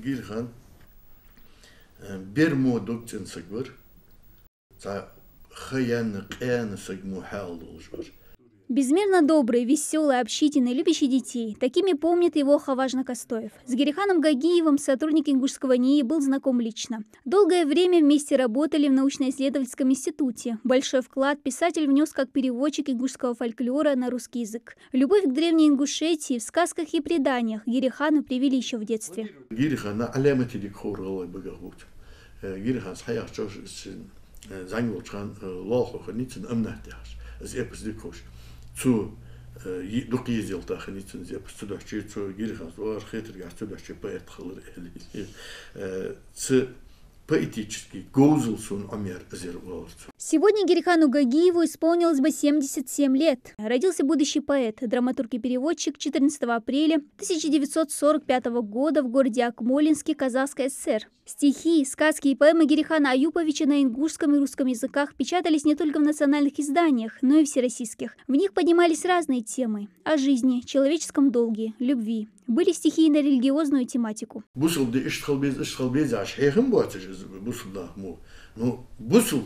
Гирхан бермо докцинсагвар за хаян кэн сагму халдулжвар. Безмерно добрый, веселый, общительный, любящий детей. Такими помнит его Хаважна Костоев. С Гириханом Гагиевым сотрудник Ингушского НИИ был знаком лично. Долгое время вместе работали в научно-исследовательском институте. Большой вклад писатель внес как переводчик ингушского фольклора на русский язык. Любовь к древней Ингушетии в сказках и преданиях Гирихану привели еще в детстве. Гирихан Цу дук ездил так они цензия постудачи цу гирхан зор хитр гастудачи поэт хлыр ц поэтический гоузлсун омер зерворц. Сегодня Гирихану Гагиеву исполнилось бы 77 лет. Родился будущий поэт, драматург и переводчик 14 апреля 1945 года в городе Акмолинске, Казахской ССР. Стихи, сказки и поэмы Гирихана Аюповича на ингушском и русском языках печатались не только в национальных изданиях, но и всероссийских. В них поднимались разные темы о жизни, человеческом долге, любви. Были стихи на религиозную тематику. Бусул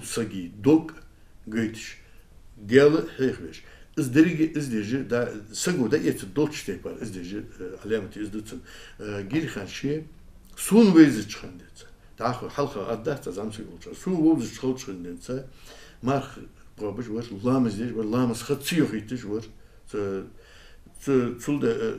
саги долг гайтиш дело хехвеш. Издержи да сагуда эти долг штепар издержи алямати издутsun Гириханши сун вейзи чхандеца. Даху халха аддахта замсы болча. Сун вейзи чхандеца. Мах пробуш вар ламыз деш вар ламыз хатсиох итиш вар. Цулда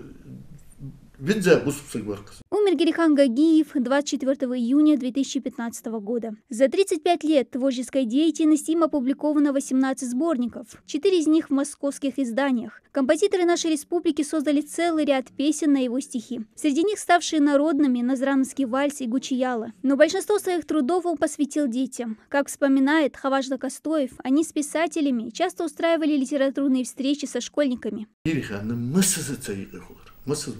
Умер Гирихан Гагиев 24 июня 2015 года. За 35 лет творческой деятельности им опубликовано 18 сборников, 4 из них в московских изданиях. Композиторы нашей республики создали целый ряд песен на его стихи. Среди них ставшие народными Назрановский вальс и Гучияла. Но большинство своих трудов он посвятил детям. Как вспоминает Хаважна Костоев, они с писателями часто устраивали литературные встречи со школьниками. Мысл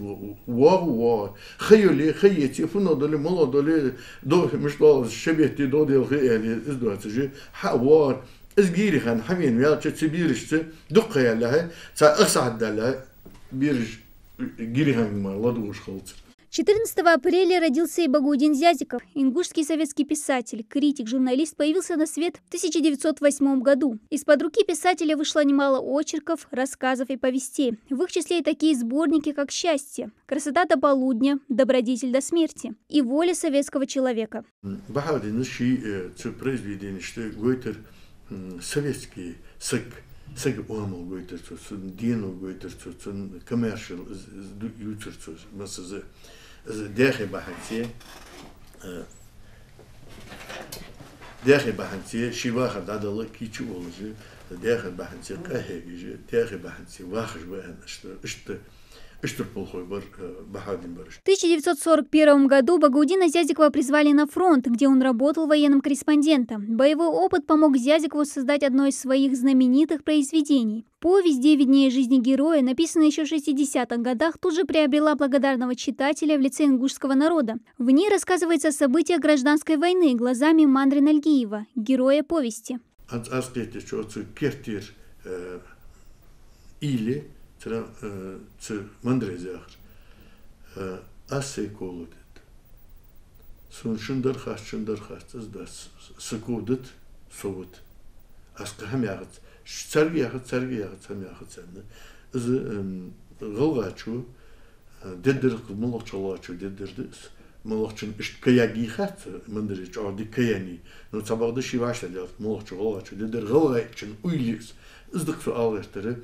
вау хаяли хаяти фунодали молодали до мешла шебети до дел хаяли издуатжи хавар изгирихан хамин вялча сибириште духаяла са ахсадала бирж гирихан маладуш холц. 14 апреля родился и Багаудин Зязиков. Ингушский советский писатель, критик, журналист, появился на свет в 1908 году. Из-под руки писателя вышло немало очерков, рассказов и повестей. В их числе и такие сборники, как «Счастье», «Красота до полудня», «Добродетель до смерти» и «Воля советского человека». Багаудин советский саг омал гойтер цун дину гойтер цун коммершал ютер цун масаз дахи баханти шиваха дадала кичу олжи дахи баханти кахеги дахи баханти вахж бан что В 1941 году Багаудина Зязикова призвали на фронт, где он работал военным корреспондентом. Боевой опыт помог Зязикову создать одно из своих знаменитых произведений. Повесть «Девять дней жизни героя», написанная еще в 60-х годах, тут же приобрела благодарного читателя в лице ингушского народа. В ней рассказывается о событиях гражданской войны глазами Мандры Нальгиева, героя повести. Мандрезяхр асеколудет суншиндар хашчиндар хастас сакудет совут аскахам ягат царги ягат сам ягат саны из гылгачу деддер молочолачу деддердис молочин ишткаяги хат мандрич орди каяни но сабагда шивашталят молочолачу деддер гылгачин уйлис издык алгастыры.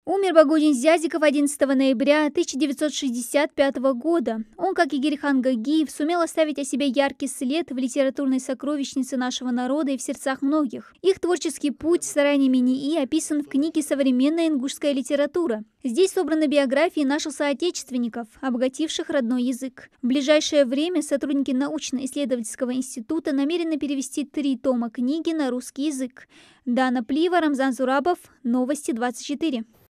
Умер Багаудин Зязиков 11 ноября 1965 года. Он, как и Гирихан Гагиев, сумел оставить о себе яркий след в литературной сокровищнице нашего народа и в сердцах многих. Их творческий путь стараниями НИИ описан в книге «Современная ингушская литература». Здесь собраны биографии наших соотечественников, обогативших родной язык. В ближайшее время сотрудники научно-исследовательского института намерены перевести 3 тома книги на русский язык. Дана Плива, Рамзан Зурабов, Новости 24.